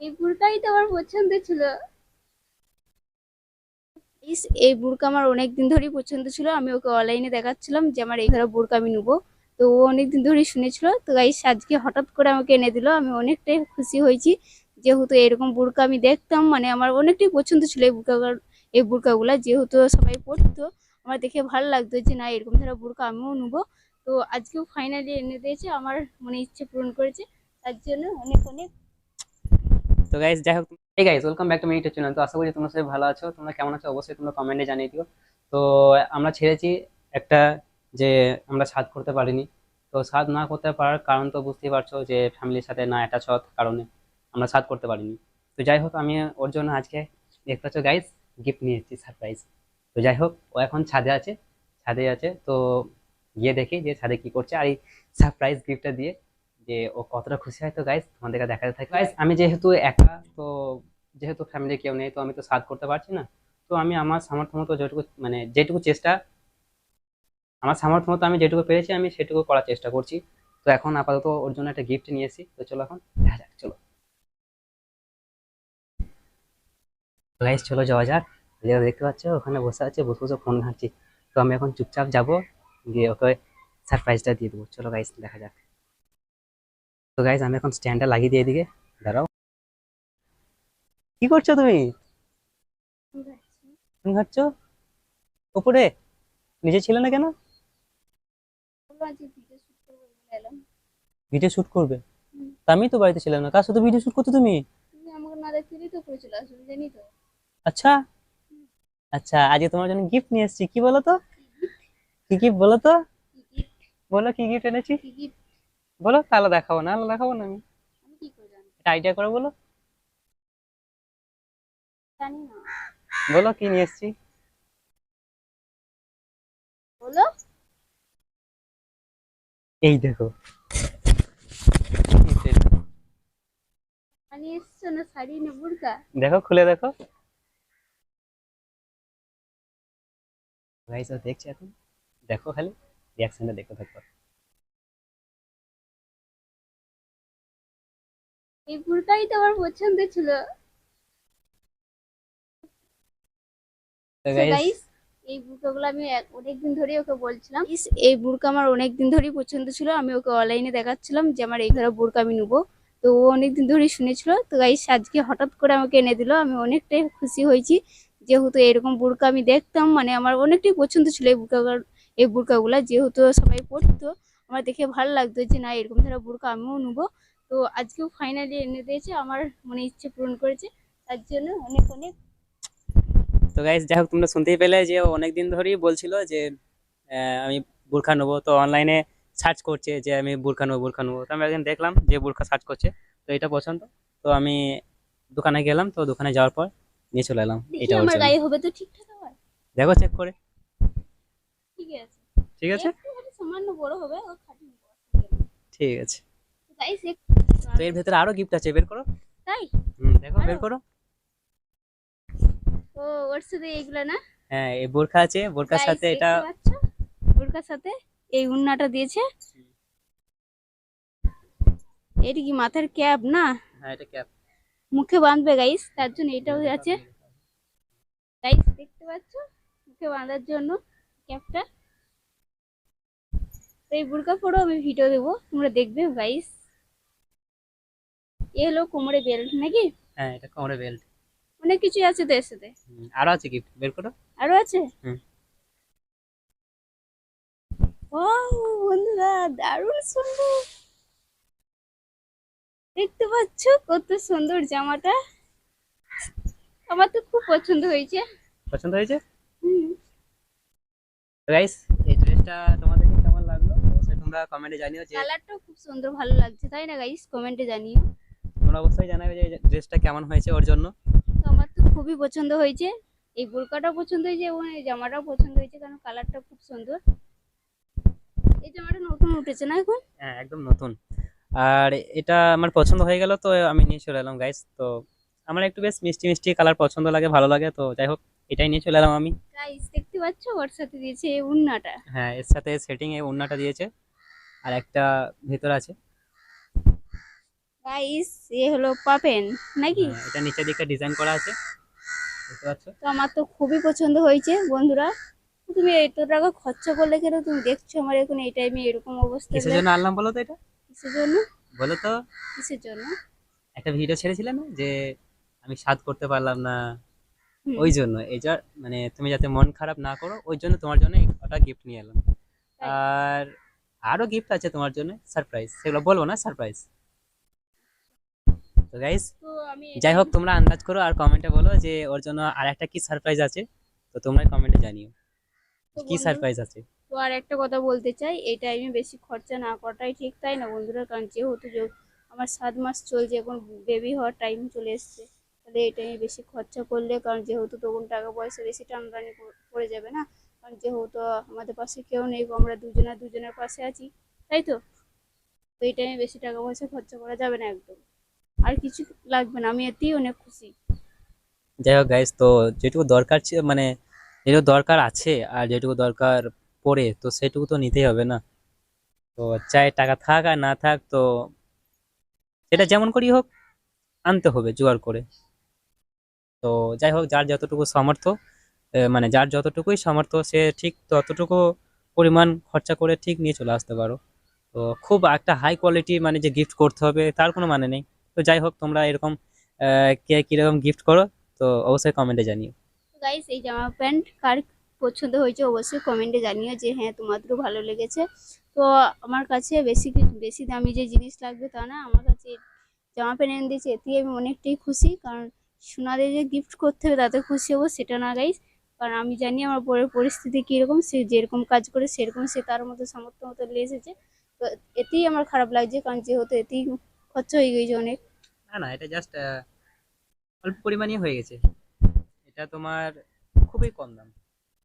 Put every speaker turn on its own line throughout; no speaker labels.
এই বুড়কাই তো আমার পছন্দ ছিল। এই বুড়কা আমার অনেকদিন ধরেই পছন্দ ছিল, আমি ওকে অনলাইনে দেখাচ্ছিলাম যে আমার এই ধরনের বুড়কা আমি নেবো। তো ও অনেকদিন ধরেই শুনেছিল, তো গাইস আজকে হঠাৎ করে আমাকে এনে দিল, আমি অনেকটাই খুশি হয়েছি। যেহেতু এরকম বুড়কা আমি দেখতাম, মানে আমার অনেকটাই পছন্দ ছিল এই বুড়কাগুলা যেহেতু সবাই পরতো, আমার দেখে ভালো লাগতো যে না এরকম ধরনের বুড়কা আমিও নেবো। তো আজকেও ফাইনালি এনে দিয়েছে, আমার মনে ইচ্ছে পূরণ করেছে, তার জন্য অনেক অনেক।
তো গাইস যাই হোক, এই guys welcome back to my YouTube channel. তো আশা করি তোমরা সবাই ভালো আছো। তোমরা কেমন আছো অবশ্যই তোমরা কমেন্টে জানিয়ে দিও। তো আমরা ছেড়েছি একটা, যে আমরা ছাদ করতে পারিনি। তো ছাদ না করতে পারার কারণ তো বুঝতেই পারছো, যে ফ্যামিলির সাথে না অ্যাটাচ হওয়ার কারণে আমরা ছাদ করতে পারিনি। তো যাই হোক, আমি ওর জন্য আজকে দেখতে পাচ্ছ গাইস গিফট নিয়ে এসেছি, সারপ্রাইজ। তো যাই হোক, ও এখন ছাদে আছে, ছাদে আছে। তো গিয়ে দেখি যে ছাদে কি করছে, আর এই সারপ্রাইজ গিফটটা দিয়ে যে ও কতটা খুশি হয়। তো গাইস তোমাদেরকে দেখাতে থাকি। গাইস আমি যেহেতু একা, তো যেহেতু ফ্যামিলি কেউ নেই, তো আমি তো সাথ করতে পারছি না। তো আমি আমার সামর্থ্য মতো যেটুকু, মানে যেটুকু চেষ্টা, আমার সামর্থ্য মতো আমি যেটুকু পেরেছি আমি সেটুকু করার চেষ্টা করছি। তো এখন আপাতত ওর জন্য একটা গিফট নিয়ে এসেছি। তো চলো এখন দেখা যাক, চলো গাইস, চলো যাওয়া যাক। যেটা দেখতে পাচ্ছ ওখানে বসে আছে, বসে বসে ফোন ঘাঁটছি। তো আমি এখন চুপচাপ যাব, গিয়ে ওকে সারপ্রাইজটা দিয়ে দেবো। চলো গাইস দেখা যাক। তো গাইস আমি এখন স্ট্যান্ডটা লাগিয়ে দিয়ে এদিকে দাঁড়াও। কি করছো তুমি? ফোন ঘাঁটছো উপরে? নিচে ছিল না কেন?
আজকে ভিডিও শুট করবো বলে এলাম।
ভিডিও শুট করবে? তা আমি তো বাড়িতে ছিলাম না, কার সাথে ভিডিও শুট করছো তুমি?
তুমি আমাকে না দেখলেই তো করে চলে আসবে, জানি তো।
আচ্ছা। আচ্ছা, আজকে তোমার জন্য গিফট নিয়ে এসেছি, কি বলো তো? কি গিফট বলো তো?
কি গিফট?
বলো কি গিফট এনেছি।
কি গিফট?
বলো, তাহলে দেখাবো না, আলো দেখাবো না আমি।
আমি কি করে জানবো?
একটা আইডিয়া করে বলো।
জানি না।
বলো কি নিয়ে এসেছি।
বলো।
এই দেখো।
আমি এসছো না শাড়ি না বুড়কা?
দেখো খুলে দেখো। গাইস ও দেখছে এখন, দেখো খালি রিয়াকশনটা দেখতে থাকো।
এই বুড়কাই তো আমার পছন্দ ছিল।
তো
সো
গাইস,
গাইস, এই বুড়কাগুলো আমি অনেকদিন ধরেই ওকে বলছিলাম। এই বুড়কা আমার অনেকদিন ধরেই পছন্দ ছিল, আমি ওকে অনলাইনে দেখাচ্ছিলাম যে আমার এই ধরনের বুড়কা আমি নেবো। তো ও অনেকদিন ধরেই শুনেছিল, তো গাইস আজকে হঠাৎ করে আমাকে এনে দিল, আমি অনেকটাই খুশি হয়েছি। যেহেতু এরকম বুড়কা আমি দেখতাম, মানে আমার অনেকটাই পছন্দ ছিল এই বুড়কাগুলা যেহেতু সবাই পরতো, আমার দেখে ভালো লাগতো যে না এরকম ধরনের বুড়কা আমিও নেবো। তো আজকেও ফাইনালি এনে দিয়েছে, আমার মনে ইচ্ছে পূরণ করেছে, তার জন্য অনেক অনেক।
তো গাইস যাই হোক, তোমরা শুনতেই পেলে যে ও অনেকদিন ধরেই বলছিল যে আমি বোরখা নেবো। তো অনলাইনে সার্চ করছে যে আমি বোরখা নেবো, বোরখা নেবো। তো আমি একদিন দেখলাম যে বোরখা সার্চ করছে, তো এটা পছন্দ। তো আমি দোকানে গেলাম, তো দোকানে যাওয়ার পর নিয়ে চলে এলাম
দেখি
এটা ওর
আমার
জন্য।
গায়ে হবে তো ঠিকঠাক আবার।
দেখো চেক করে।
ঠিক আছে।
ঠিক আছে।
একটু খালি সামান্য বড় হবে ও খাটি নেবো।
ঠিক আছে।
গাইস
তো এর ভেতরে আরো গিফট আছে, বের করো।
তাই?
দেখো
আরো?
বের করো।
ও, ওর সাথে এইগুলা না?
হ্যাঁ, এই বোরখা আছে, বোরখার
গাইস
সাথে এটা।
দেখতে পাচ্ছ, বোরকার সাথে এই উন্নাটা দিয়েছে। এটা কি মাথার ক্যাপ না?
হ্যাঁ, এটা ক্যাপ।
মুখে বাঁধবে গাইস, তার জন্য এটাও আছে। গাইস দেখতে পাচ্ছ, মুখে বাঁধার জন্য ক্যাপটা। তো এই বোরকা পরেও আমি ভিডিও দেবো, তোমরা দেখবে গাইস। এ হলো কোমরে বেল্ট নাকি?
হ্যাঁ, এটা কোমরে বেল্ট।
অনেক কিছু আছে তো এর সাথে।
আরো আছে গিফট, বের করো।
আরো আছে।
হুম।
ও বন্ধুরা, দারুণ সুন্দর। দেখতে পাচ্ছ কত সুন্দর জামাটা, আমার তো খুব পছন্দ হয়েছে।
পছন্দ হয়েছে?
হুম।
গাইস, এই ড্রেসটা তোমাদেরকে কেমন লাগলো অবশ্যই তোমরা কমেন্টে জানিও। যে
কালারটাও খুব সুন্দর, ভালো লাগছে তাই না গাইস? কমেন্টে জানিও।
তোমরা অবশ্যই জানাবে যে ড্রেসটা কেমন হয়েছে ওর জন্য।
তো আমার তো খুবই পছন্দ হয়েছে, এই বোরকাটাও পছন্দ হয়েছে এবং এই জামাটাও পছন্দ হয়েছে, কারণ কালারটা খুব সুন্দর। এই জামাটা নতুন উঠেছে না এখন?
হ্যাঁ, একদম নতুন। আর এটা আমার পছন্দ হয়ে গেল, তো আমি নিয়ে চলে এলাম গাইস। তো আমার একটু বেশ মিষ্টি মিষ্টি কালার পছন্দ লাগে, ভালো লাগে। তো যাই হোক, এটাই নিয়ে চলে এলাম আমি।
গাইস দেখতে পাচ্ছ ওর সাথে দিয়েছে এই উন্নাটা।
হ্যাঁ, এর সাথে সেটিং এ ওড়নাটা দিয়েছে, আর একটা ভেতর আছে।
গাইস এ হলো পাপেন নাকি?
এটা নিচের দিকটা ডিজাইন করা আছে, বুঝতে পারছো?
তো আমার তো খুবই পছন্দ হয়েছে বন্ধুরা। তো তুমি এত টাকা খরচা করলে কেন? তুমি দেখছো আমার এখন এই টাইমে এরকম অবস্থা
কিসের জন্য আনলাম বলো তো এটা?
কিসের জন্য?
বলো তো।
কিসের জন্য?
একটা ভিডিও ছেড়েছিলে না যে আমি স্বাদ করতে পারলাম না,
হুম।
ওই জন্য এই যা মানে তুমি যাতে মন খারাপ না করো ওই জন্য তোমার জন্য ওটা গিফট নিয়ে এলাম।
তাই?
আর আরো গিফট আছে তোমার জন্য, সারপ্রাইজ, সেগুলো বলবো না, সারপ্রাইজ। তো গাইস,
তো আমি
যাই
এটাই
হোক তোমরা আন্দাজ করো আর কমেন্টে বলো যে ওর জন্য আর একটা কি সারপ্রাইজ আছে। তো তোমরা কমেন্টে জানিও
তো
কি
বন্ধু,
সারপ্রাইজ আছে।
তো আর একটা কথা বলতে চাই, এই টাইমে বেশি খরচা না করাটাই ঠিক, তাই না বন্ধুরা? কারণ যেহেতু আমার 7 মাস চলছে, এখন বেবি হওয়ার টাইম চলে এসছে, তাহলে এই টাইমে বেশি খরচা করলে, কারণ যেহেতু তখন টাকা পয়সা বেশি টানাটানি পড়ে যাবে না। কারণ যেহেতু আমাদের পাশে কেউ নেই, আমরা দুজনের পাশে আছি, তাই তো? তো এই টাইমে বেশি টাকা পয়সা খরচা করা যাবে না একদম। আর কিছু লাগবে না, আমি এতেই অনেক খুশি।
যাই হোক গাইস, তো যেটুকু দরকার ছিল মানে যেটুকু দরকার আছে আর যেটুকু দরকার পড়ে তো সেটুকু তো নিতেই হবে না। তো চাই টাকা থাক আর না থাক, তো সেটা যেমন করি হোক আনতে হবে জোগাড় করে। তো যাই হোক, যার যতটুকু সামর্থ্য, মানে যার যতটুকুই সামর্থ্য সে ঠিক ততটুকু পরিমাণ খরচা করে ঠিক নিয়ে চলে আসতে পারো। তো খুব একটা হাই কোয়ালিটি মানে যে গিফট করতে হবে তার কোনো মানে নেই। তো যাই হোক তোমরা এরকম কে কিরকম গিফট করো তো অবশ্যই কমেন্টে জানিও।
গাইস এই জামা প্যান্ট কার পছন্দ হয়েছে অবশ্যই কমেন্টে জানিও যে হ্যাঁ তোমাদেরও ভালো লেগেছে। তো আমার কাছে বেশি দামি যে জিনিস লাগবে তা না, আমার কাছে জামা প্যান্ট এনে দিয়েছে এতেই আমি অনেকটাই খুশি। কারণ সোনাদের যে গিফট করতে হবে তাতে খুশি হবো সেটা না গাইস, কারণ আমি জানি আমার পরের পরিস্থিতি কীরকম, সে যেরকম কাজ করে সেরকম সে তার মতো সামর্থ্য মতো নিয়ে এসেছে। তো এতেই আমার খারাপ লাগছে, কারণ যেহেতু এতেই খরচা হয়ে গেছে অনেক।
না না, এটা জাস্ট অল্প পরিমাণই হয়ে গেছে। এটা তোমার খুবই কম দাম,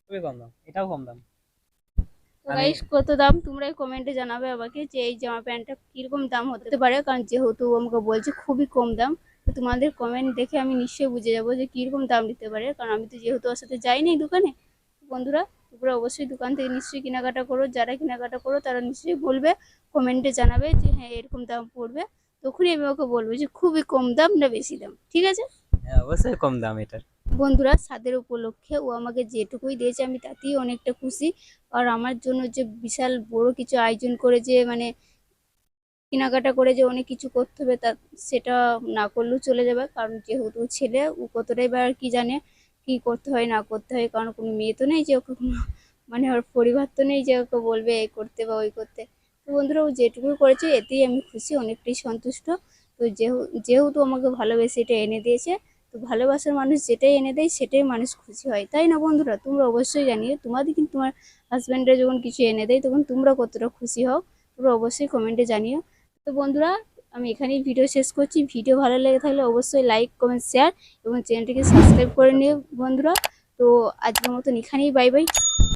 খুবই কম দাম, এটাও কম দাম।
তো
আমি
গাইস কত দাম তোমরাই কমেন্টে জানাবে আমাকে যে এই জামা প্যান্টটা কিরকম দাম হতে পারে, কারণ যেহেতু আমাকে বলছে খুবই কম দাম। তো তোমাদের কমেন্ট দেখে আমি নিশ্চয়ই বুঝে যাবো যে কিরকম দাম নিতে পারে, কারণ আমি তো যেহেতু ওর সাথে যাইনি দোকানে। বন্ধুরা তোমরা অবশ্যই দোকান থেকে নিশ্চয়ই কেনাকাটা করো, যারা কেনাকাটা করো তারা নিশ্চয়ই বলবে, কমেন্টে জানাবে যে হ্যাঁ এরকম দাম পড়বে। তখনই আমি ওকে বলবো যে খুবই কম দাম না বেশি দাম, ঠিক আছে?
হ্যাঁ, অবশ্যই কম দাম এটার।
বন্ধুরা স্বাদের উপলক্ষে ও আমাকে যেটুকুই দিয়েছে আমি তাতেই অনেকটা খুশি। আর আমার জন্য যে বিশাল বড় কিছু আয়োজন করে যে মানে কেনাকাটা করে যে অনেক কিছু করতে হবে তা সেটা না করলেও চলে যাবে, কারণ যেহেতু ছেলে ও কতটাই বা আর কি জানে কি করতে হয় না করতে হয়, কারণ কোনো মেয়ে তো নেই যে ওকে মানে ওর পরিবার তো নেই যে ওকে বলবে এই করতে বা ওই করতে। তো বন্ধুরা ও যেটুকু করেছে এতেই আমি খুশি, অনেকটাই সন্তুষ্ট। তো যেহেতু আমাকে ভালোবেসে এটা এনে দিয়েছে, তো ভালোবাসার মানুষ যেটাই এনে দেয় সেটাই মানুষ খুশি হয়, তাই না বন্ধুরা? তোমরা অবশ্যই জানিও তোমাদের কিন্তু তোমার হাজব্যান্ডরা যখন কিছু এনে দেয় তখন তোমরা কতটা খুশি হও, তোমরা অবশ্যই কমেন্টে জানিও। তো বন্ধুরা আমি এখানেই ভিডিও শেষ করছি। ভিডিও ভালো লেগে থাকলে অবশ্যই লাইক কমেন্ট শেয়ার এবং চ্যানেলটিকে সাবস্ক্রাইব করে নিও বন্ধুরা। তো আজকের মতন এখানেই বাই বাই।